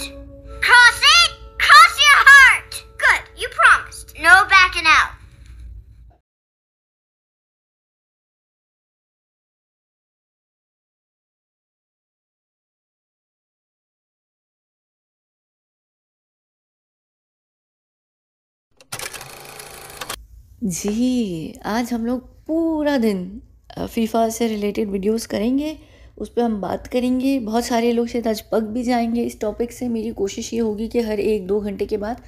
heart. Cross it. Cross your heart. Good. You promised. No backing out. जी, आज हम लोग पूरा दिन फीफा से रिलेटेड वीडियोस करेंगे, उस पे हम बात करेंगे। बहुत सारे लोग शायद आज पक भी जाएंगे इस टॉपिक से। मेरी कोशिश ये होगी कि हर 1-2 घंटे के बाद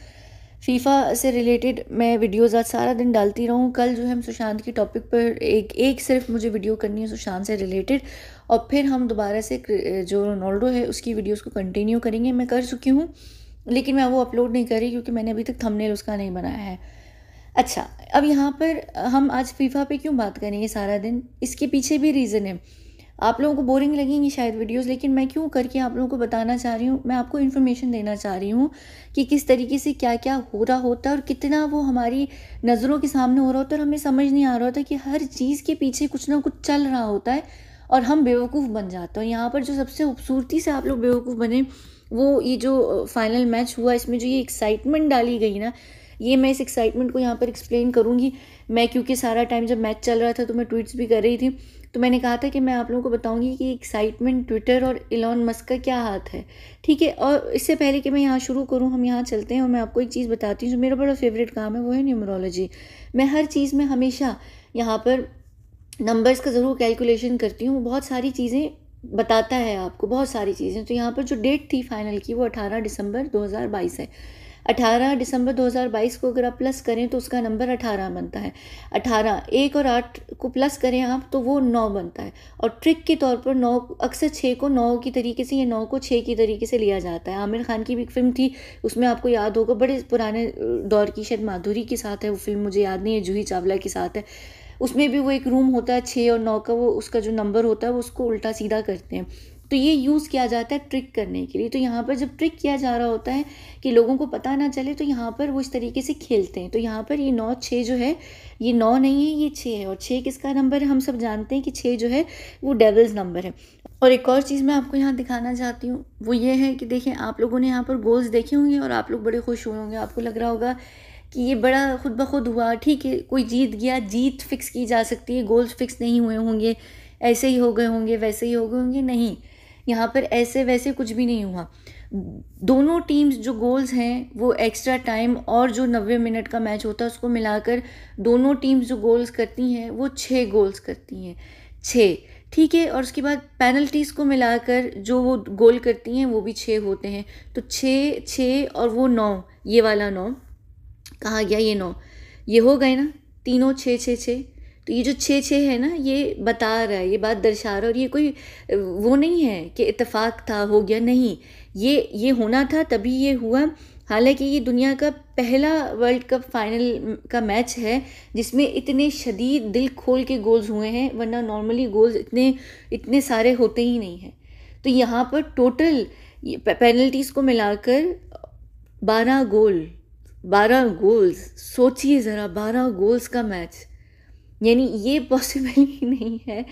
फीफा से रिलेटेड मैं वीडियोस आज सारा दिन डालती रहूँ। कल जो है हम सुशांत की टॉपिक पर एक सिर्फ मुझे वीडियो करनी है सुशांत से रिलेटेड, और फिर हम दोबारा से जो रोनाल्डो है उसकी वीडियोस को कंटिन्यू करेंगे। मैं कर चुकी हूँ, लेकिन मैं वो अपलोड नहीं कर रही क्योंकि मैंने अभी तक थंबनेल उसका नहीं बनाया है। अच्छा, अब यहाँ पर हम आज फीफा पे क्यों बात करेंगे सारा दिन, इसके पीछे भी रीज़न है। आप लोगों को बोरिंग लगेंगी शायद वीडियोस, लेकिन मैं क्यों करके आप लोगों को बताना चाह रही हूँ। मैं आपको इन्फॉर्मेशन देना चाह रही हूँ कि किस तरीके से क्या क्या हो रहा होता है और कितना वो हमारी नज़रों के सामने हो रहा होता है, और हमें समझ नहीं आ रहा होता कि हर चीज़ के पीछे कुछ ना कुछ चल रहा होता है और हम बेवकूफ़ बन जाते हैं। यहाँ पर जो सबसे खूबसूरती से आप लोग बेवकूफ़ बने, वो ये जो फाइनल मैच हुआ, इसमें जो ये एक्साइटमेंट डाली गई ना, ये मैं इस एक्साइटमेंट को यहाँ पर एक्सप्लेन करूँगी। मैं क्योंकि सारा टाइम जब मैच चल रहा था तो मैं ट्वीट्स भी कर रही थी, तो मैंने कहा था कि मैं आप लोगों को बताऊंगी कि एक्साइटमेंट ट्विटर और इलॉन मस्क का क्या हाथ है, ठीक है। और इससे पहले कि मैं यहाँ शुरू करूँ, हम यहाँ चलते हैं और मैं आपको एक चीज़ बताती हूँ जो मेरा बड़ा फेवरेट काम है, वो है न्यूमरोलॉजी। मैं हर चीज़ में हमेशा यहाँ पर नंबर्स का ज़रूर कैलकुलेशन करती हूँ। बहुत सारी चीज़ें बताता है आपको, बहुत सारी चीज़ें। तो यहाँ पर जो डेट थी फाइनल की, वो 18 दिसंबर 2022 है। 18 दिसंबर 2022 को अगर आप प्लस करें तो उसका नंबर 18 बनता है। 18 1 और 8 को प्लस करें आप तो वो 9 बनता है। और ट्रिक के तौर पर 9 अक्सर 6 को 9 की तरीके से, या 9 को 6 की तरीके से लिया जाता है। आमिर खान की भी एक फिल्म थी, उसमें आपको याद होगा, बड़े पुराने दौर की, शायद माधुरी के साथ है वो फिल्म, मुझे याद नहीं है, जूही चावला के साथ है। उसमें भी वो एक रूम होता है 6 और 9 का, वो उसका जो नंबर होता है वो उसको उल्टा सीधा करते हैं। तो ये यूज़ किया जाता है ट्रिक करने के लिए। तो यहाँ पर जब ट्रिक किया जा रहा होता है कि लोगों को पता ना चले, तो यहाँ पर वो इस तरीके से खेलते हैं। तो यहाँ पर ये 9 6 जो है, ये 9 नहीं है, ये 6 है। और 6 किसका नंबर है, हम सब जानते हैं कि 6 जो है वो डेविल्स नंबर है। और एक और चीज़ मैं आपको यहाँ दिखाना चाहती हूँ, वो ये है कि देखें, आप लोगों ने यहाँ पर गोल्स देखे होंगे और आप लोग बड़े खुश हुए होंगे। आपको लग रहा होगा कि ये बड़ा खुद ब खुद हुआ, ठीक है, कोई जीत गया, जीत फिक्स की जा सकती है, गोल्स फिक्स नहीं हुए होंगे, ऐसे ही हो गए होंगे, वैसे ही हो गए होंगे। नहीं, यहाँ पर ऐसे वैसे कुछ भी नहीं हुआ। दोनों टीम्स जो गोल्स हैं वो एक्स्ट्रा टाइम और जो 90 मिनट का मैच होता है उसको मिलाकर दोनों टीम्स जो गोल्स करती हैं वो 6 गोल्स करती हैं, 6, ठीक है। और उसके बाद पेनल्टीज़ को मिलाकर जो वो गोल करती हैं वो भी 6 होते हैं। तो 6 6 और वो 9, ये वाला 9 कहाँ गया, ये 9, ये हो गए ना, तीनों 6 6 6। तो ये जो 6 6 है ना, ये बता रहा है, ये बात दर्शा रहा है। और ये कोई वो नहीं है कि इत्तेफाक था, हो गया, नहीं, ये होना था तभी ये हुआ। हालांकि ये दुनिया का पहला वर्ल्ड कप फाइनल का मैच है जिसमें इतने शदीद दिल खोल के गोल्स हुए हैं, वरना नॉर्मली गोल्स इतने सारे होते ही नहीं हैं। तो यहाँ पर टोटल पेनल्टीज़ को मिलाकर 12 गोल, 12 गोल्स, सोचिए ज़रा, 12 गोल्स का मैच, यानी ये पॉसिबल ही नहीं है।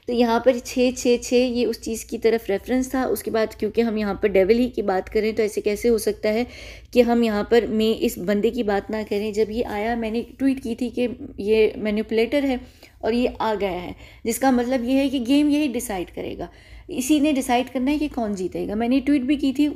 तो यहाँ पर 6 6 6 ये उस चीज़ की तरफ रेफरेंस था। उसके बाद क्योंकि हम यहाँ पर डेविल ही की बात करें तो ऐसे कैसे हो सकता है कि हम यहाँ पर मैं इस बंदे की बात ना करें। जब ये आया, मैंने ट्वीट की थी कि ये मैनिपुलेटर है और ये आ गया है, जिसका मतलब ये है कि गेम यही डिसाइड करेगा, इसी ने डिसाइड करना है कि कौन जीतेगा। मैंने ट्वीट भी की थी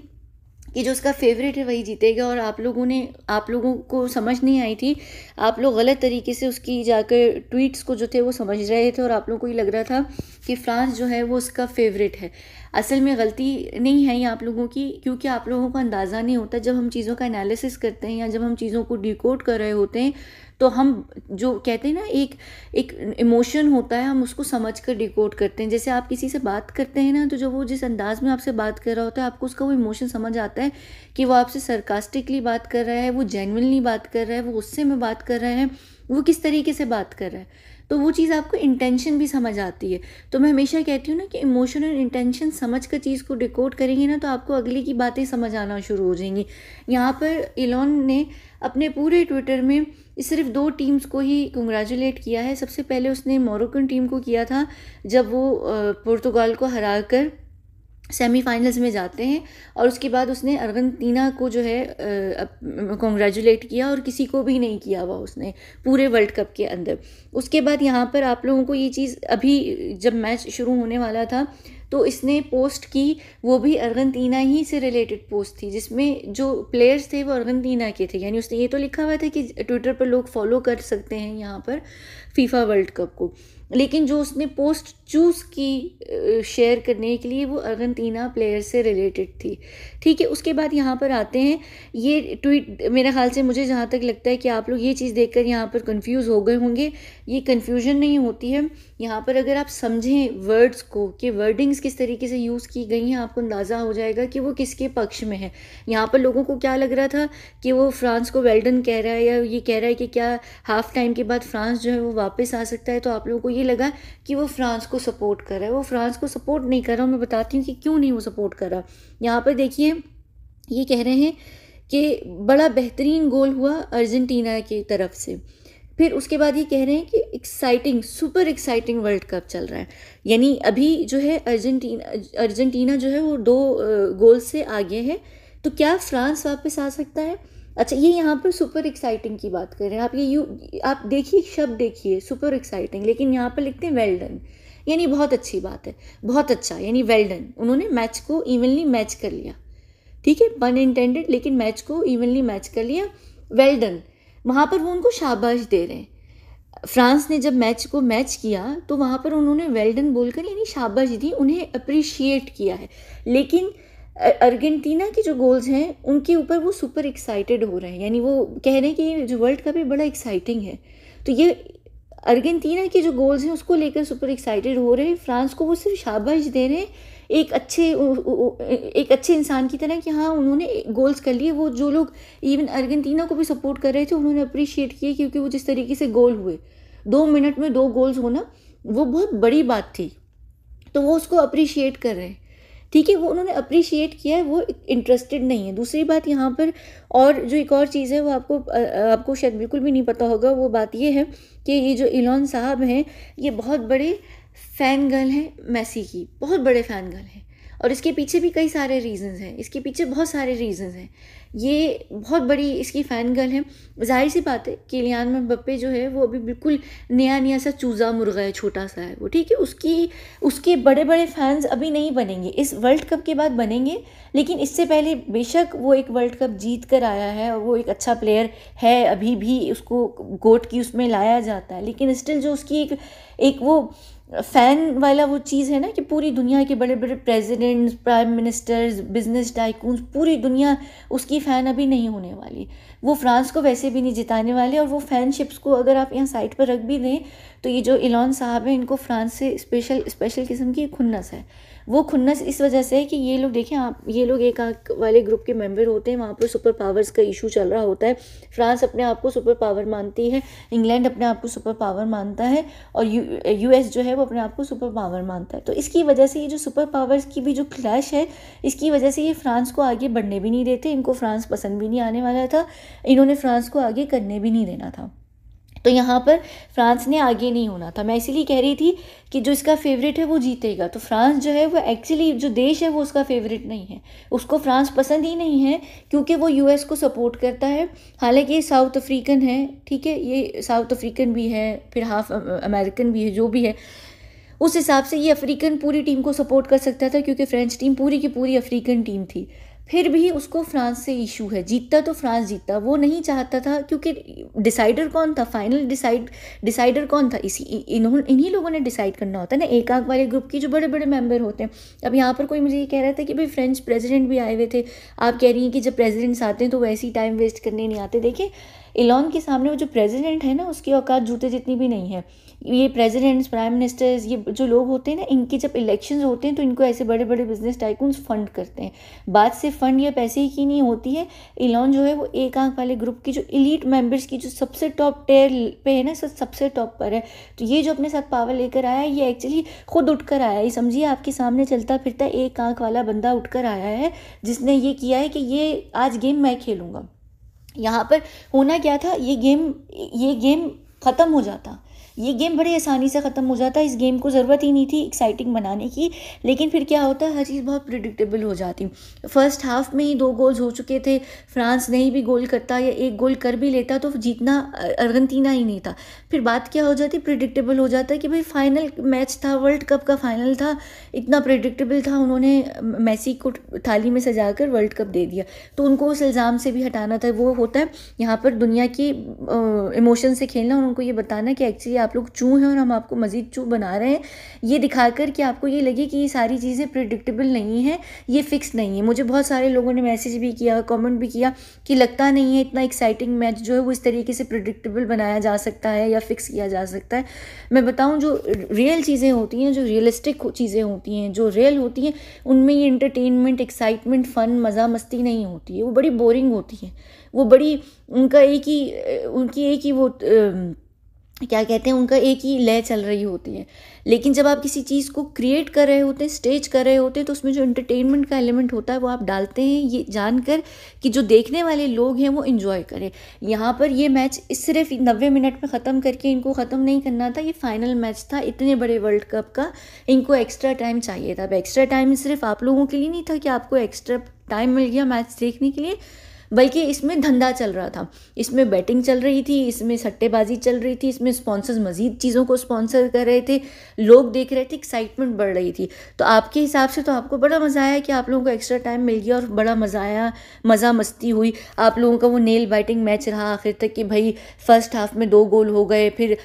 कि जो उसका फेवरेट है वही जीतेगा, और आप लोगों को समझ नहीं आई थी, आप लोग गलत तरीके से उसकी जाकर ट्वीट्स को जो थे वो समझ रहे थे, और आप लोगों को ये लग रहा था कि फ्रांस जो है वो उसका फेवरेट है। असल में गलती नहीं है ये आप लोगों की, क्योंकि आप लोगों को अंदाज़ा नहीं होता। जब हम चीज़ों का एनालिसिस करते हैं या जब हम चीज़ों को डिकोड कर रहे होते हैं, तो हम जो कहते हैं ना, एक इमोशन होता है, हम उसको समझ कर डिकोड करते हैं। जैसे आप किसी से बात करते हैं ना, तो जो वो जिस अंदाज में आपसे बात कर रहा होता है, आपको उसका वो इमोशन समझ आता है कि वो आपसे सरकास्टिकली बात कर रहा है, वो जेन्युइनली बात कर रहा है, वो गुस्से में बात कर रहा है, वो किस तरीके से बात कर रहा है। तो वो चीज़ आपको इंटेंशन भी समझ आती है। तो मैं हमेशा कहती हूँ ना कि इमोशन और इंटेंशन समझ कर चीज़ को डिकोड करेंगे ना, तो आपको अगले की बातें समझ आना शुरू हो जाएंगी। यहाँ पर इलॉन ने अपने पूरे ट्विटर में सिर्फ 2 टीम्स को ही कंग्रेचुलेट किया है। सबसे पहले उसने मोरक्कन टीम को किया था, जब वो पुर्तगाल को हरा कर सेमीफाइनल्स में जाते हैं और उसके बाद उसने अर्जेंटीना को जो है कॉन्ग्रेचुलेट किया और किसी को भी नहीं किया हुआ उसने पूरे वर्ल्ड कप के अंदर। उसके बाद यहाँ पर आप लोगों को ये चीज़ अभी जब मैच शुरू होने वाला था तो इसने पोस्ट की, वो भी अर्जेंटीना ही से रिलेटेड पोस्ट थी जिसमें जो प्लेयर्स थे वो अर्जेंटीना के थे। यानी उसने ये तो लिखा हुआ था कि ट्विटर पर लोग फॉलो कर सकते हैं यहाँ पर फीफा वर्ल्ड कप को, लेकिन जो उसने पोस्ट चूज़ की शेयर करने के लिए वो अर्जेंटीना प्लेयर से रिलेटेड थी। ठीक है, उसके बाद यहाँ पर आते हैं ये ट्वीट, मेरे ख्याल से मुझे जहाँ तक लगता है कि आप लोग ये चीज़ देखकर यहाँ पर कंफ्यूज हो गए होंगे। ये कन्फ्यूजन नहीं होती है यहाँ पर, अगर आप समझें वर्ड्स को कि वर्डिंग्स किस तरीके से यूज़ की गई हैं आपको अंदाज़ा हो जाएगा कि वो किसके पक्ष में है। यहाँ पर लोगों को क्या लग रहा था कि वो फ्रांस को वेल्डन कह रहा है या ये कह रहा है कि क्या हाफ टाइम के बाद फ्रांस जो है वो वापस आ सकता है, तो आप लोगों को ये लगा कि वो फ्रांस को सपोर्ट कर रहा है। वो फ्रांस को सपोर्ट नहीं कर रहा। मैं बताती हूँ कि क्यों नहीं वो सपोर्ट कर रहा। यहाँ पर देखिए, ये कह रहे हैं कि बड़ा बेहतरीन गोल हुआ अर्जेंटीना की तरफ से। फिर उसके बाद ये कह रहे हैं कि exciting, super exciting world cup चल रहा है। यानी अभी जो है अर्जेंटीना जो है वो 2 गोल से आगे है, तो क्या फ्रांस वापस आ सकता है? अच्छा, ये यहाँ पर सुपर एक्साइटिंग की बात कर रहे हैं आप। आप देखिए, शब्द देखिए सुपर एक्साइटिंग, लेकिन यहाँ पर लिखते हैं वेल डन, यानी बहुत अच्छी बात है, बहुत अच्छा, यानी वेल डन। उन्होंने मैच को इवनली मैच कर लिया। ठीक है, पन इंटेंडेड, लेकिन मैच को इवनली मैच कर लिया, वेल डन। वहाँ पर वो उनको शाबाश दे रहे हैं। फ्रांस ने जब मैच को मैच किया तो वहाँ पर उन्होंने वेल डन बोलकर यानी शाबाश दी, उन्हें अप्रिशिएट किया है। लेकिन अर्जेंटीना के जो गोल्स हैं उनके ऊपर वो सुपर एक्साइटेड हो रहे हैं, यानी वो कह रहे हैं कि ये जो वर्ल्ड कप है बड़ा एक्साइटिंग है। तो ये अर्जेंटीना के जो गोल्स हैं उसको लेकर सुपर एक्साइटेड हो रहे हैं। फ्रांस को वो सिर्फ शाबाश दे रहे हैं एक अच्छे इंसान की तरह कि हाँ उन्होंने गोल्स कर लिए। वो जो लोग इवन अर्जेंटीना को भी सपोर्ट कर रहे थे उन्होंने अप्रिशिएट किए, क्योंकि वो जिस तरीके से गोल हुए 2 मिनट में 2 गोल्स होना वो बहुत बड़ी बात थी, तो वो उसको अप्रिशिएट कर रहे हैं। ठीक है, वो उन्होंने अप्रिशिएट किया है, वो इंटरेस्टेड नहीं है। दूसरी बात यहाँ पर और जो एक और चीज़ है वो आपको शायद बिल्कुल भी नहीं पता होगा, वो बात ये है कि ये जो इलॉन साहब हैं ये बहुत बड़े फ़ैन गर्ल हैं मेसी की, बहुत बड़े फ़ैन गर्ल हैं। और इसके पीछे भी कई सारे रीज़न्स हैं, इसके पीछे बहुत सारे रीज़न्स हैं। ये बहुत बड़ी इसकी फ़ैन गर्ल है। ज़ाहिर सी बात है किलियान एम्बाप्पे जो है वो अभी बिल्कुल नया सा चूज़ा मुर्गा है, छोटा सा है वो। ठीक है, उसके बड़े बड़े फैंस अभी नहीं बनेंगे, इस वर्ल्ड कप के बाद बनेंगे। लेकिन इससे पहले बेशक वो एक वर्ल्ड कप जीत कर आया है और वो एक अच्छा प्लेयर है, अभी भी उसको गोट की उसमें लाया जाता है। लेकिन स्टिल जो उसकी एक वो फ़ैन वाला वो चीज़ है ना कि पूरी दुनिया के बड़े बड़े presidents, prime ministers, business tycoons, पूरी दुनिया उसकी फ़ैन अभी नहीं होने वाली। वो फ्रांस को वैसे भी नहीं जिताने वाले। और वो फैनशिप्स को अगर आप यहाँ साइड पर रख भी दें तो ये जो इलॉन साहब हैं इनको फ्रांस से स्पेशल किस्म की खुन्नस है। वो खुन्नस इस वजह से है कि ये लोग देखें आप, ये लोग एक आंख वाले ग्रुप के मेंबर होते हैं, वहाँ पर सुपर पावर्स का इशू चल रहा होता है। फ्रांस अपने आप को सुपर पावर मानती है, इंग्लैंड अपने आप को सुपर पावर मानता है और यूएस जो है वो अपने आप को सुपर पावर मानता है। तो इसकी वजह से ये जो सुपर पावर्स की भी जो क्लैश है, इसकी वजह से ये फ्रांस को आगे बढ़ने भी नहीं देते। इनको फ्रांस पसंद भी नहीं आने वाला था, इन्होंने फ्रांस को आगे करने भी नहीं देना था। तो यहाँ पर फ्रांस ने आगे नहीं होना था। मैं इसीलिए कह रही थी कि जो इसका फेवरेट है वो जीतेगा। तो फ्रांस जो है वो एक्चुअली जो देश है वो उसका फेवरेट नहीं है, उसको फ्रांस पसंद ही नहीं है क्योंकि वो यूएस को सपोर्ट करता है। हालांकि ये साउथ अफ्रीकन है, ठीक है, ये साउथ अफ्रीकन भी है, फिर हाफ अमेरिकन भी है, जो भी है उस हिसाब से ये अफ्रीकन पूरी टीम को सपोर्ट कर सकता था क्योंकि फ्रेंच टीम पूरी की पूरी अफ्रीकन टीम थी। फिर भी उसको फ्रांस से इशू है। जीतता तो फ्रांस जीतता, वो नहीं चाहता था क्योंकि डिसाइडर कौन था, फाइनल डिसाइडर कौन था, इन्हीं लोगों ने डिसाइड करना होता है ना, एक आंख वाले ग्रुप की जो बड़े बड़े मेंबर होते हैं। अब यहाँ पर कोई मुझे ये कह रहा था कि भाई फ्रेंच प्रेसिडेंट भी आए हुए थे, आप कह रही हैं कि जब प्रेसिडेंट्स आते हैं तो वैसे ही टाइम वेस्ट करने नहीं आते। देखिए इलॉन के सामने वो जो प्रेसिडेंट है ना उसकी औकात जूते जितनी भी नहीं है। ये प्रेसिडेंट्स, प्राइम मिनिस्टर्स, ये जो लोग होते हैं ना, इनके जब इलेक्शंस होते हैं तो इनको ऐसे बड़े बड़े बिजनेस टाइकून्स फंड करते हैं। बात सिर्फ फंड या पैसे ही की नहीं होती है। इलॉन जो है वो एक आंख वाले ग्रुप की जो एलीट मेंबर्स की जो सबसे टॉप टेयर पे है ना, सबसे टॉप पर है। तो ये जो अपने साथ पावर लेकर आया है ये एक्चुअली खुद उठकर आया है। ये समझिए आपके सामने चलता फिरता एक आंख वाला बंदा उठकर आया है जिसने ये किया है कि ये आज गेम मैं खेलूँगा। यहाँ पर होना क्या था, ये गेम ख़त्म हो जाता, ये गेम बड़े आसानी से ख़त्म हो जाता है, इस गेम को ज़रूरत ही नहीं थी एक्साइटिंग बनाने की। लेकिन फिर क्या होता है, हर चीज़ बहुत प्रिडिक्टेबल हो जाती। फर्स्ट हाफ में ही 2 गोल्स हो चुके थे, फ्रांस नहीं भी गोल करता या 1 गोल कर भी लेता तो जीतना अर्जेंटीना ही नहीं था। फिर बात क्या हो जाती, प्रिडिक्टेबल हो जाता है कि भाई फाइनल मैच था, वर्ल्ड कप का फाइनल था, इतना प्रिडिक्टेबल था, उन्होंने मेसी को थाली में सजाकर वर्ल्ड कप दे दिया, तो उनको उस इल्ज़ाम से भी हटाना था। वो होता है यहाँ पर दुनिया की इमोशन से खेलना और उनको ये बताना कि एक्चुअली आप लोग चू हैं और हम आपको मज़ीद चू बना रहे हैं, ये दिखाकर कि आपको ये लगे कि ये सारी चीज़ें प्रिडिक्टेबल नहीं है, ये फिक्स नहीं है। मुझे बहुत सारे लोगों ने मैसेज भी किया, कमेंट भी किया कि लगता नहीं है इतना एक्साइटिंग मैच जो है वो इस तरीके से प्रिडिक्टेबल बनाया जा सकता है या फिक्स किया जा सकता है। मैं बताऊँ, जो रियल चीज़ें होती हैं, जो रियलिस्टिक चीज़ें होती हैं, जो रियल होती हैं, उनमें ये एंटरटेनमेंट, एक्साइटमेंट, फ़न, मज़ा मस्ती नहीं होती है, वो बड़ी बोरिंग होती है। वो बड़ी उनकी एक ही वो क्या कहते हैं, उनका एक ही लय चल रही होती है। लेकिन जब आप किसी चीज़ को क्रिएट कर रहे होते हैं, स्टेज कर रहे होते हैं, तो उसमें जो एंटरटेनमेंट का एलिमेंट होता है वो आप डालते हैं, ये जानकर कि जो देखने वाले लोग हैं वो एंजॉय करें। यहाँ पर ये मैच सिर्फ 90 मिनट में ख़त्म करके इनको ख़त्म नहीं करना था, ये फाइनल मैच था इतने बड़े वर्ल्ड कप का, इनको एक्स्ट्रा टाइम चाहिए था। अब एक्स्ट्रा टाइम सिर्फ आप लोगों के लिए नहीं था कि आपको एक्स्ट्रा टाइम मिल गया मैच देखने के लिए, बल्कि इसमें धंधा चल रहा था, इसमें बैटिंग चल रही थी, इसमें सट्टेबाजी चल रही थी, इसमें स्पॉन्सर्स मज़ीद चीज़ों को स्पॉन्सर कर रहे थे, लोग देख रहे थे, एक्साइटमेंट बढ़ रही थी। तो आपके हिसाब से तो आपको बड़ा मज़ा आया कि आप लोगों को एक्स्ट्रा टाइम मिल गया और बड़ा मज़ा आया, मज़ा मस्ती हुई। आप लोगों का वो नेल बाइटिंग मैच रहा आखिर तक कि भाई फर्स्ट हाफ में 2 गोल हो गए, फिर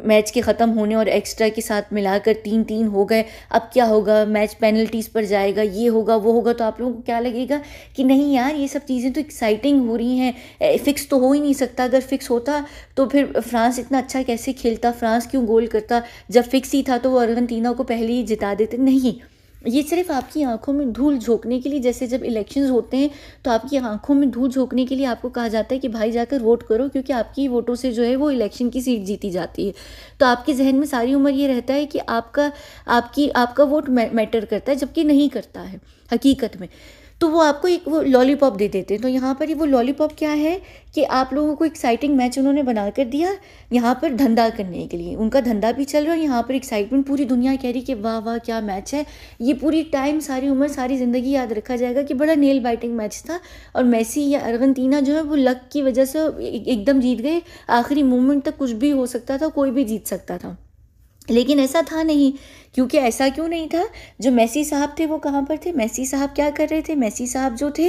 मैच के ख़त्म होने और एक्स्ट्रा के साथ मिलाकर 3-3 हो गए। अब क्या होगा, मैच पेनल्टीज़ पर जाएगा, ये होगा वो होगा। तो आप लोगों को क्या लगेगा कि नहीं यार, ये सब चीज़ें तो एक्साइटिंग हो रही हैं, फिक्स तो हो ही नहीं सकता। अगर फिक्स होता तो फिर फ्रांस इतना अच्छा कैसे खेलता, फ्रांस क्यों गोल करता, जब फिक्स ही था तो वो अर्जेंटीना को पहले ही जिता देते। नहीं, ये सिर्फ आपकी आंखों में धूल झोंकने के लिए, जैसे जब इलेक्शंस होते हैं तो आपकी आंखों में धूल झोंकने के लिए आपको कहा जाता है कि भाई जाकर वोट करो, क्योंकि आपकी वोटों से जो है वो इलेक्शन की सीट जीती जाती है। तो आपके जहन में सारी उम्र ये रहता है कि आपका वोट मैटर करता है, जबकि नहीं करता है हकीकत में। तो वो आपको एक वो लॉलीपॉप दे देते हैं। तो यहाँ पर वो लॉलीपॉप क्या है कि आप लोगों को एक्साइटिंग मैच उन्होंने बना कर दिया यहाँ पर धंधा करने के लिए। उनका धंधा भी चल रहा है, यहाँ पर एक्साइटमेंट, पूरी दुनिया कह रही कि वाह वाह क्या मैच है। ये पूरी टाइम, सारी उम्र, सारी ज़िंदगी याद रखा जाएगा कि बड़ा नेल बाइटिंग मैच था। और मेसी या अर्जेंटीना जो है वो लक की वजह से एकदम जीत गए। आखिरी मोमेंट तक कुछ भी हो सकता था, कोई भी जीत सकता था, लेकिन ऐसा था नहीं। क्योंकि ऐसा क्यों नहीं था, जो मेसी साहब थे वो कहाँ पर थे, मेसी साहब क्या कर रहे थे, मेसी साहब जो थे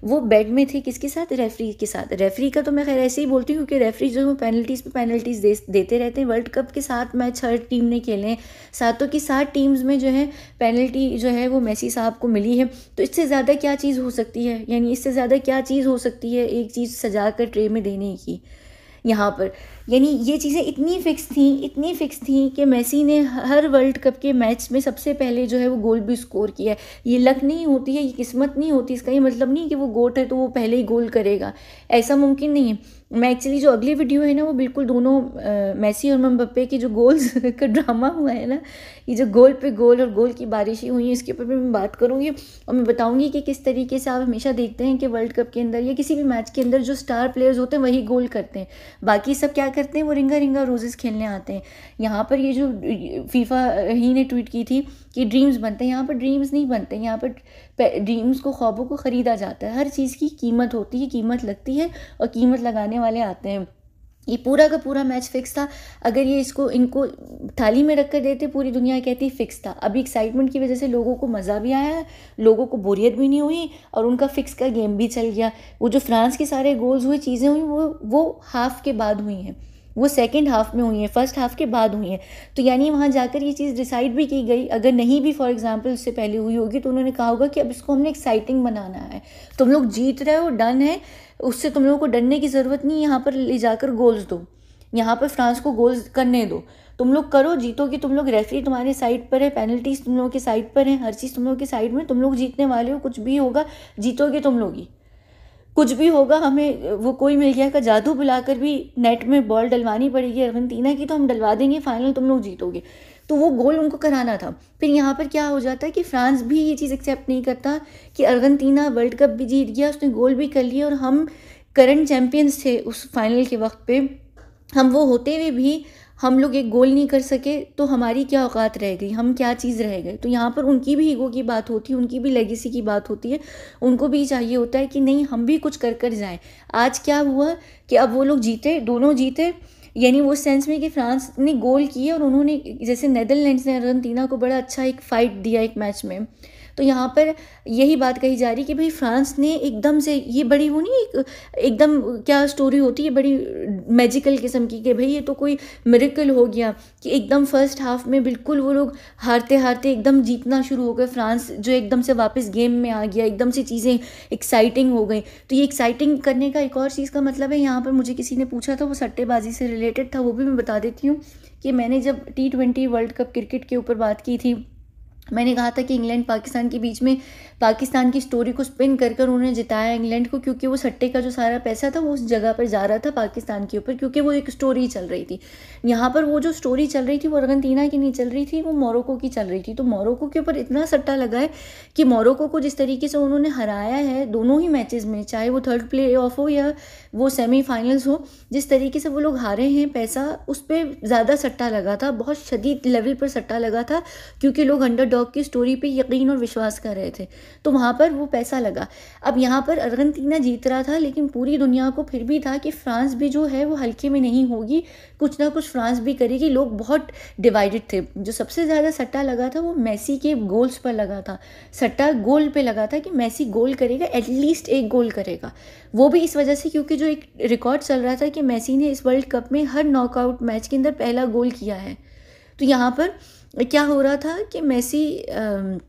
वो बेड में थे, किसके साथ, रेफरी के साथ। रेफरी का तो मैं खैर ऐसे ही बोलती हूँ, क्योंकि रेफरी जो है पेनल्टीज़ पे पेनल्टीज़ देते रहते हैं। वर्ल्ड कप के 7 मैच हर टीम ने खेले हैं, 7 की 7 टीम्स में जो है पेनल्टी जो है वो मेसी साहब को मिली है। तो इससे ज़्यादा क्या चीज़ हो सकती है, यानी इससे ज़्यादा क्या चीज़ हो सकती है एक चीज़ सजा कर ट्रे में देने की यहाँ पर। यानी ये चीज़ें इतनी फिक्स थी कि मेसी ने हर वर्ल्ड कप के मैच में सबसे पहले जो है वो गोल भी स्कोर किया है। ये लक नहीं होती है, ये किस्मत नहीं होती। इसका ये मतलब नहीं कि वो गोट है तो वो पहले ही गोल करेगा, ऐसा मुमकिन नहीं है। मैं एक्चुअली जो अगली वीडियो है ना, वो बिल्कुल दोनों मेसी और एम्बाप्पे की जो गोल्स का ड्रामा हुआ है ना, ये जो गोल पे गोल और गोल की बारिशें हुई हैं, इसके ऊपर भी मैं बात करूँगी और मैं बताऊँगी कि किस तरीके से आप हमेशा देखते हैं कि वर्ल्ड कप के अंदर या किसी भी मैच के अंदर जो स्टार प्लेयर्स होते हैं वही गोल करते हैं, बाकी सब क्या करते हैं, वो रिंगा रोजेस खेलने आते हैं। यहाँ पर ये जो फीफा ही ने ट्वीट की थी कि ड्रीम्स बनते हैं, यहाँ पर ड्रीम्स नहीं बनते, यहाँ पर ड्रीम्स को, ख्वाबों को ख़रीदा जाता है। हर चीज़ की कीमत होती है, कीमत लगती है और कीमत लगाने वाले आते हैं। ये पूरा का पूरा मैच फिक्स था। अगर ये इनको थाली में रख कर देते, पूरी दुनिया कहती फिक्स था। अभी एक्साइटमेंट की वजह से लोगों को मज़ा भी आया, लोगों को बोरियत भी नहीं हुई और उनका फिक्स का गेम भी चल गया। वो जो फ्रांस के सारे गोल्स हुए, चीज़ें हुई, वो हाफ के बाद हुई हैं, वो सेकंड हाफ में हुई है, फर्स्ट हाफ के बाद हुई है। तो यानी वहाँ जाकर ये चीज़ डिसाइड भी की गई। अगर नहीं भी फॉर एग्जांपल उससे पहले हुई होगी तो उन्होंने कहा होगा कि अब इसको हमने एक्साइटिंग बनाना है, तुम लोग जीत रहे हो, डन है, उससे तुम लोगों को डरने की ज़रूरत नहीं, यहाँ पर ले जाकर गोल्स दो, यहाँ पर फ्रांस को गोल्स करने दो, तुम लोग करो, जीतोगे तुम लोग, रेफरी तुम्हारे साइड पर है, पेनल्टीज तुम लोगों के साइड पर है, हर चीज़ तुम लोगों के साइड में, तुम लोग जीतने वाले हो, कुछ भी होगा जीतोगे तुम लोग ही, कुछ भी होगा। हमें वो कोई मिल गया का जादू बुलाकर भी नेट में बॉल डलवानी पड़ेगी अर्जेंटीना की, तो हम डलवा देंगे, फाइनल तुम लोग जीतोगे। तो वो गोल उनको कराना था। फिर यहाँ पर क्या हो जाता है कि फ्रांस भी ये चीज़ एक्सेप्ट नहीं करता कि अर्जेंटीना वर्ल्ड कप भी जीत गया, उसने गोल भी कर लिया और हम करंट चैम्पियंस थे उस फाइनल के वक्त पे, हम वो होते हुए भी हम लोग एक गोल नहीं कर सके तो हमारी क्या औकात रह गई, हम क्या चीज़ रह गए। तो यहाँ पर उनकी भी ईगो की बात होती है, उनकी भी लेगेसी की बात होती है। उनको भी चाहिए होता है कि नहीं हम भी कुछ कर कर जाएँ। आज क्या हुआ कि अब वो लोग जीते, दोनों जीते, यानी वो सेंस में कि फ्रांस ने गोल किए और उन्होंने, जैसे नेदरलैंड्स ने अर्जेंटीना को बड़ा अच्छा एक फ़ाइट दिया एक मैच में। तो यहाँ पर यही बात कही जा रही कि भाई फ्रांस ने एकदम से, ये बड़ी वो नहीं एक एकदम क्या स्टोरी होती है बड़ी मैजिकल किस्म की कि भाई ये तो कोई मिरेकल हो गया कि एकदम फर्स्ट हाफ में बिल्कुल वो लोग हारते हारते एकदम जीतना शुरू हो गए, फ्रांस जो एकदम से वापस गेम में आ गया, एकदम से चीज़ें एक्साइटिंग हो गई। तो ये एक्साइटिंग करने का एक और चीज़ का मतलब है, यहाँ पर मुझे किसी ने पूछा था, वो सट्टेबाजी से रिलेटेड था, वो भी मैं बता देती हूँ कि मैंने जब T20 वर्ल्ड कप क्रिकेट के ऊपर बात की थी, मैंने कहा था कि इंग्लैंड पाकिस्तान के बीच में पाकिस्तान की स्टोरी को स्पिन कर कर उन्होंने जिताया इंग्लैंड को, क्योंकि वो सट्टे का जो सारा पैसा था वो उस जगह पर जा रहा था पाकिस्तान के ऊपर, क्योंकि वो एक स्टोरी चल रही थी। यहाँ पर वो जो स्टोरी चल रही थी वो अर्जेंटीना की नहीं चल रही थी, वो मोरक्को की चल रही थी। तो मोरक्को के ऊपर इतना सट्टा लगा है कि मोरक्को को जिस तरीके से उन्होंने हराया है दोनों ही मैचेस में, चाहे वो थर्ड प्ले ऑफ हो या वो सेमीफाइनल्स हो, जिस तरीके से वो लोग हारे हैं, पैसा उस पर ज़्यादा सट्टा लगा था, बहुत शदीद लेवल पर सट्टा लगा था, क्योंकि लोग अंडरडॉग की स्टोरी पे यकीन और विश्वास कर रहे थे, तो वहाँ पर वो पैसा लगा। अब यहाँ पर अर्जेंटीना जीत रहा था, लेकिन पूरी दुनिया को फिर भी था कि फ्रांस भी जो है वो हल्के में नहीं होगी, कुछ ना कुछ फ्रांस भी करेगी। लोग बहुत डिवाइडेड थे। जो सबसे ज़्यादा सट्टा लगा था वो मेसी के गोल्स पर लगा था, सट्टा गोल पे लगा था कि मेसी गोल करेगा, एटलीस्ट एक गोल करेगा। वो भी इस वजह से क्योंकि जो एक रिकॉर्ड चल रहा था कि मेसी ने इस वर्ल्ड कप में हर नॉकआउट मैच के अंदर पहला गोल किया है। तो यहाँ पर क्या हो रहा था कि मेसी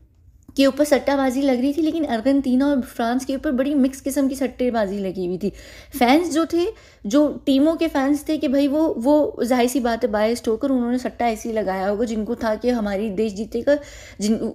के ऊपर सट्टाबाजी लग रही थी, लेकिन अर्जेंटीना और फ्रांस के ऊपर बड़ी मिक्स किस्म की सट्टेबाजी लगी हुई थी। फैंस जो थे, जो टीमों के फैंस थे कि भाई वो जाहिर सी बात है बायस्ड होकर उन्होंने सट्टा ऐसे ही लगाया होगा, जिनको था कि हमारी देश जीतेगा,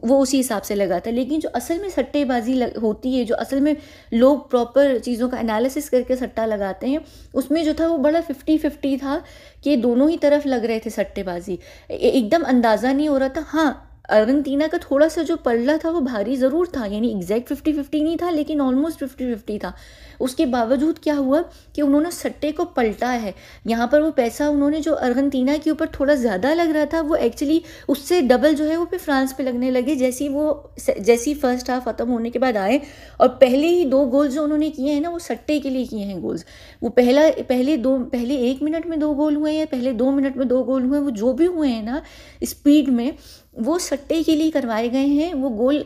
वो उसी हिसाब से लगा था। लेकिन जो असल में सट्टेबाजी होती है, जो असल में लोग प्रॉपर चीज़ों का एनालिसिस करके सट्टा लगाते हैं, उसमें जो था वो बड़ा 50-50 था कि दोनों ही तरफ लग रहे थे सट्टेबाजी, एकदम अंदाज़ा नहीं हो रहा था। हाँ, अर्जेंटीना का थोड़ा सा जो पलड़ा था वो भारी ज़रूर था, यानी एग्जैक्ट 50-50 नहीं था, लेकिन ऑलमोस्ट 50-50 था। उसके बावजूद क्या हुआ कि उन्होंने सट्टे को पलटा है। यहाँ पर वो पैसा उन्होंने जो अर्जेंटीना के ऊपर थोड़ा ज़्यादा लग रहा था, वो एक्चुअली उससे डबल जो है वो पे फ्रांस पे लगने लगे, जैसी फर्स्ट हाफ ख़त्म होने के बाद आए। और पहले ही 2 गोल्स जो उन्होंने किए हैं ना, वो सट्टे के लिए किए हैं गोल्स। वो पहले 1 मिनट में 2 गोल हुए हैं, पहले 2 मिनट में 2 गोल हुए हैं, वो जो भी हुए हैं ना स्पीड में, वो सट्टे के लिए करवाए गए हैं। वो गोल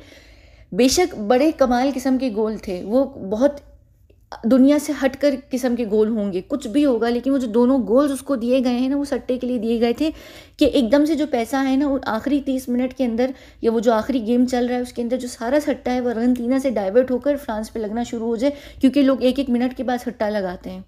बेशक बड़े कमाल किस्म के गोल थे, वो बहुत दुनिया से हटकर किस्म के गोल होंगे, कुछ भी होगा, लेकिन वो जो दोनों गोल्स उसको दिए गए हैं ना, वो सट्टे के लिए दिए गए थे कि एकदम से जो पैसा है ना, वो आखिरी 30 मिनट के अंदर या वो जो आखिरी गेम चल रहा है उसके अंदर जो सारा सट्टा है वो अर्जेंटीना से डाइवर्ट होकर फ्रांस पे लगना शुरू हो जाए, क्योंकि लोग 1-1 मिनट के बाद सट्टा लगाते हैं।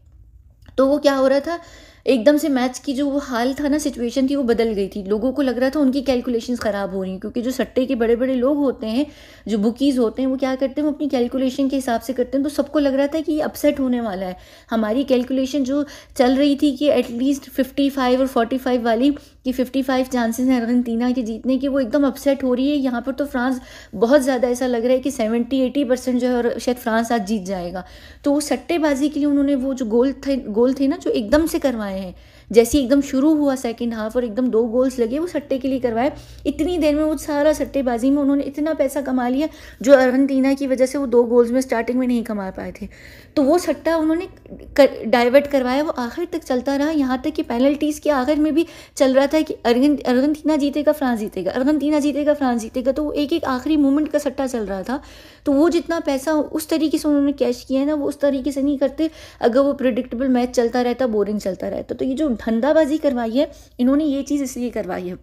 तो वो क्या हो रहा था, एकदम से मैच की जो वो हाल था ना, सिचुएशन थी, वो बदल गई थी। लोगों को लग रहा था उनकी कैलकुलेशंस ख़राब हो रही हैं, क्योंकि जो सट्टे के बड़े बड़े लोग होते हैं, जो बुकीज़ होते हैं, वो क्या करते हैं, वो अपनी कैलकुलेशन के हिसाब से करते हैं। तो सबको लग रहा था कि ये अपसेट होने वाला है। हमारी कैलकुलेशन जो चल रही थी कि एटलीस्ट 55 और 45 वाली, कि 55 चांसेस हैं अर्जेंटीना के जीतने के, वो एकदम अपसेट हो रही है। यहाँ पर तो फ्रांस बहुत ज़्यादा ऐसा लग रहा है कि 70-80% जो है, और शायद फ्रांस आज जीत जाएगा। तो वो सट्टेबाजी के लिए उन्होंने वो जो गोल थे ना, जो एकदम से करवाए हैं, जैसे एकदम शुरू हुआ सेकंड हाफ और एकदम 2 गोल्स लगे, वो सट्टे के लिए करवाए। इतनी देर में वो सारा सट्टेबाजी में उन्होंने इतना पैसा कमा लिया, जो अर्जेंटीना की वजह से वो 2 गोल्स में स्टार्टिंग में नहीं कमा पाए थे। तो वो सट्टा उन्होंने डाइवर्ट करवाया, वो आखिर तक चलता रहा, यहाँ तक कि पेनल्टीज़ के आखिर में भी चल रहा था कि अर्जेंटीना जीतेगा फ्रांस जीतेगा, अर्जेंटीना जीतेगा फ्रांस जीतेगा। तो वो एक आखिरी मोमेंट का सट्टा चल रहा था। तो वो जितना पैसा उस तरीके से उन्होंने कैश किया है ना, वो उस तरीके से नहीं करते अगर वो प्रिडिक्टेबल मैच चलता रहता, बोरिंग चलता रहता। तो ये जो धंधाबाजी करवाई है इन्होंने, ये चीज़ इसलिए करवाई है।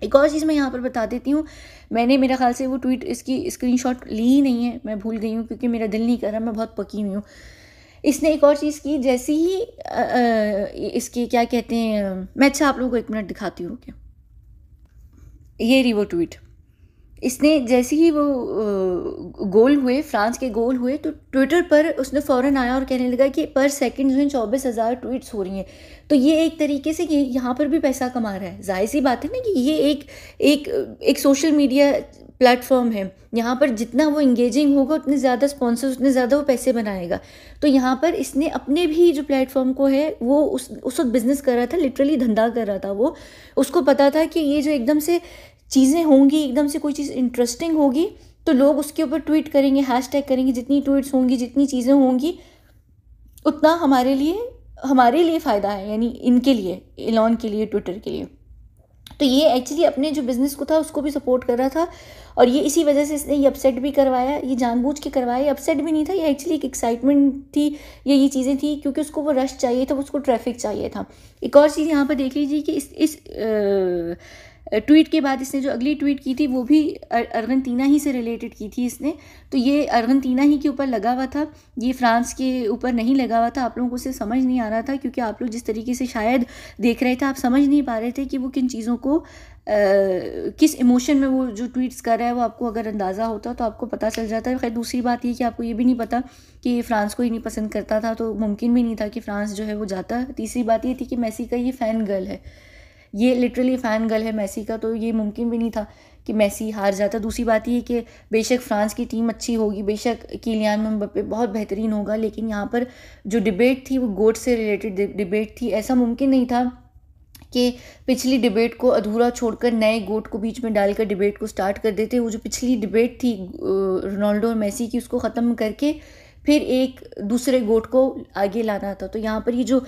एक और चीज़ मैं यहाँ पर बता देती हूँ, मैंने मेरा ख्याल से वो ट्वीट इसकी स्क्रीनशॉट ली ही नहीं है, मैं भूल गई हूँ क्योंकि मेरा दिल नहीं कर रहा, मैं बहुत पकी हुई हूँ। इसने एक और चीज़ की, जैसे ही इसके क्या कहते हैं, मैं अच्छा आप लोगों को 1 मिनट दिखाती हूँ। क्या ये रही वो ट्वीट। इसने जैसे ही वो गोल हुए, फ्रांस के गोल हुए, तो ट्विटर पर उसने फ़ौरन आया और कहने लगा कि पर सेकंड जो है 24,000 ट्वीट्स हो रही हैं। तो ये एक तरीके से ये यहाँ पर भी पैसा कमा रहा है। जाहिर सी बात है ना कि ये एक सोशल मीडिया प्लेटफॉर्म है, यहाँ पर जितना वो इंगेजिंग होगा उतने ज़्यादा स्पॉन्सर्स, उतने ज़्यादा वो पैसे बनाएगा। तो यहाँ पर इसने अपने भी जो प्लेटफॉर्म को है वो उस वक्त बिज़नेस कर रहा था, लिटरली धंधा कर रहा था वो। उसको पता था कि ये जो एकदम से चीज़ें होंगी, एकदम से कोई चीज़ इंटरेस्टिंग होगी तो लोग उसके ऊपर ट्वीट करेंगे, हैशटैग करेंगे, जितनी ट्वीट्स होंगी, जितनी चीज़ें होंगी, उतना हमारे लिए फ़ायदा है, यानी इनके लिए, एलॉन के लिए, ट्विटर के लिए। तो ये एक्चुअली अपने जो बिज़नेस को था उसको भी सपोर्ट कर रहा था, और ये इसी वजह से इसने ये अपसेट भी करवाया, ये जानबूझ के करवाया। ये अपसेट भी नहीं था, ये एक्चुअली एक एक्साइटमेंट थी, ये चीज़ें थी क्योंकि उसको वो रश चाहिए था, उसको ट्रैफिक चाहिए था। एक और चीज़ यहाँ पर देख लीजिए कि इस ट्वीट के बाद इसने जो अगली ट्वीट की थी वो भी अर्जेंटीना ही से रिलेटेड की थी इसने। तो ये अर्जेंटीना ही के ऊपर लगा हुआ था, ये फ्रांस के ऊपर नहीं लगा हुआ था। आप लोगों को उसे समझ नहीं आ रहा था क्योंकि आप लोग जिस तरीके से शायद देख रहे थे, आप समझ नहीं पा रहे थे कि वो किन चीज़ों को किस इमोशन में वो जो ट्वीट्स कर रहा है वो आपको अगर अंदाज़ा होता तो आपको पता चल जाता है। खैर दूसरी बात ये कि आपको ये भी नहीं पता कि फ्रांस को ही नहीं पसंद करता था, तो मुमकिन भी नहीं था कि फ्रांस जो है वो जाता। तीसरी बात ये थी कि मेसी का ये फ़ैन गर्ल है, ये लिटरली फ़ैन गर्ल है मेसी का, तो ये मुमकिन भी नहीं था कि मेसी हार जाता। दूसरी बात ये कि बेशक फ्रांस की टीम अच्छी होगी, बेशक किलियान एम्बाप्पे बहुत बेहतरीन होगा, लेकिन यहाँ पर जो डिबेट थी वो गोट से रिलेटेड डिबेट थी। ऐसा मुमकिन नहीं था कि पिछली डिबेट को अधूरा छोड़कर नए गोट को बीच में डालकर डिबेट को स्टार्ट कर देते। वो जो पिछली डिबेट थी रोनाल्डो और मेसी की, उसको ख़त्म करके फिर एक दूसरे गोट को आगे लाना था। तो यहाँ पर ये जो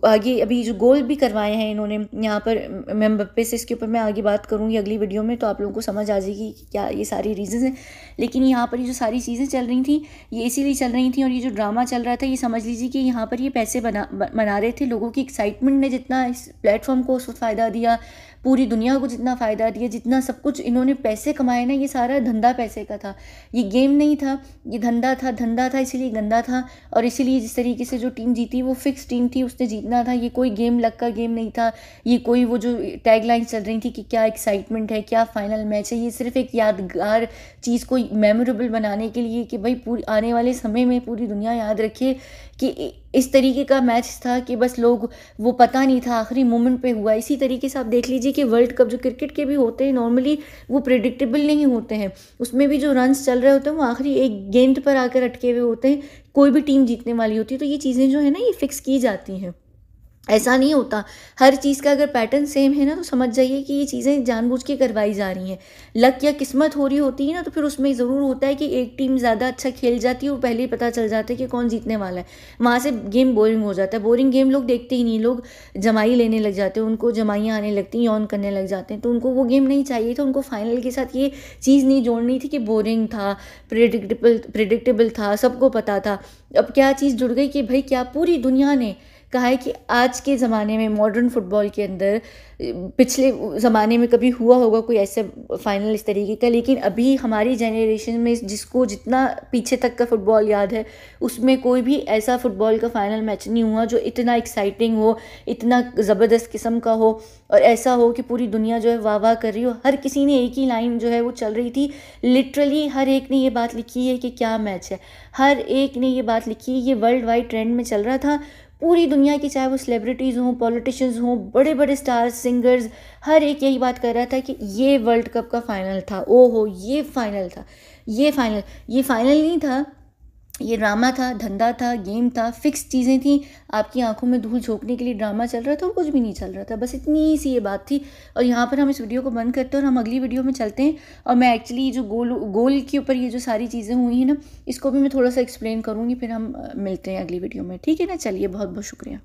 आगे अभी जो गोल भी करवाए हैं इन्होंने यहाँ पर एम्बाप्पे से, इसके ऊपर मैं आगे बात करूँगी अगली वीडियो में, तो आप लोगों को समझ आ जाएगी कि क्या ये सारी रीज़न्स हैं। लेकिन यहाँ पर ये जो सारी चीज़ें चल रही थी ये इसीलिए चल रही थी, और ये जो ड्रामा चल रहा था ये समझ लीजिए कि यहाँ पर ये पैसे बना रहे थे। लोगों की एक्साइटमेंट ने जितना इस प्लेटफॉर्म को फ़ायदा दिया, पूरी दुनिया को जितना फ़ायदा दिया, जितना सब कुछ इन्होंने पैसे कमाए ना, ये सारा धंधा पैसे का था। ये गेम नहीं था, ये धंधा था, इसीलिए गंदा था। और इसीलिए जिस तरीके से जो टीम जीती वो फिक्स टीम थी, उसने जीतना था। ये कोई गेम लक का गेम नहीं था, ये कोई वो जो टैगलाइन चल रही थी कि क्या एक्साइटमेंट है, क्या फाइनल मैच है, ये सिर्फ एक यादगार चीज़ को मेमोरेबल बनाने के लिए कि भाई पूरी आने वाले समय में पूरी दुनिया याद रखे कि इस तरीके का मैच था कि बस लोग, वो पता नहीं था, आखिरी मोमेंट पे हुआ। इसी तरीके से आप देख लीजिए कि वर्ल्ड कप जो क्रिकेट के भी होते हैं नॉर्मली वो प्रेडिक्टेबल नहीं होते हैं, उसमें भी जो रन्स चल रहे होते हैं वो आखिरी एक गेंद पर आकर अटके हुए होते हैं, कोई भी टीम जीतने वाली होती है। तो ये चीज़ें जो है ना ये फिक्स की जाती हैं, ऐसा नहीं होता। हर चीज़ का अगर पैटर्न सेम है ना तो समझ जाइए कि ये चीज़ें जानबूझ के करवाई जा रही हैं। लक या किस्मत हो रही होती है ना तो फिर उसमें ज़रूर होता है कि एक टीम ज़्यादा अच्छा खेल जाती है, वो पहले ही पता चल जाता है कि कौन जीतने वाला है, वहाँ से गेम बोरिंग हो जाता है। बोरिंग गेम लोग देखते ही नहीं, लोग जमाई लेने लग जाते हैं, उनको जमाइयाँ आने लगती हैं, यौन करने लग जाते हैं। तो उनको वो गेम नहीं चाहिए था, उनको फाइनल के साथ ये चीज़ नहीं जोड़नी थी कि बोरिंग था, प्रेडिक्टेबल था, सबको पता था। अब क्या चीज़ जुड़ गई कि भाई क्या पूरी दुनिया ने कहा है कि आज के ज़माने में मॉडर्न फुटबॉल के अंदर, पिछले ज़माने में कभी हुआ होगा कोई ऐसे फाइनल इस तरीके का, लेकिन अभी हमारी जनरेशन में जिसको जितना पीछे तक का फुटबॉल याद है उसमें कोई भी ऐसा फुटबॉल का फाइनल मैच नहीं हुआ जो इतना एक्साइटिंग हो, इतना ज़बरदस्त किस्म का हो, और ऐसा हो कि पूरी दुनिया जो है वाह वाह कर रही हो। हर किसी ने एक ही लाइन जो है वो चल रही थी, लिटरली हर एक ने ये बात लिखी है कि क्या मैच है, हर एक ने ये बात लिखी है। ये वर्ल्ड वाइड ट्रेंड में चल रहा था पूरी दुनिया की, चाहे वो सेलिब्रिटीज़ हों, पॉलिटिशियंस हों, बड़े बड़े स्टार्स, सिंगर्स, हर एक यही बात कर रहा था कि ये वर्ल्ड कप का फ़ाइनल था। ओहो ये फ़ाइनल था, ये फ़ाइनल नहीं था, ये ड्रामा था, धंधा था, गेम था, फिक्स चीज़ें थी। आपकी आंखों में धूल झोंकने के लिए ड्रामा चल रहा था और कुछ भी नहीं चल रहा था, बस इतनी सी ये बात थी। और यहाँ पर हम इस वीडियो को बंद करते हैं और हम अगली वीडियो में चलते हैं। और मैं एक्चुअली जो गोल के ऊपर ये जो सारी चीज़ें हुई हैं ना, इसको भी मैं थोड़ा सा एक्सप्लेन करूँगी, फिर हम मिलते हैं अगली वीडियो में, ठीक है ना। चलिए, बहुत बहुत शुक्रिया।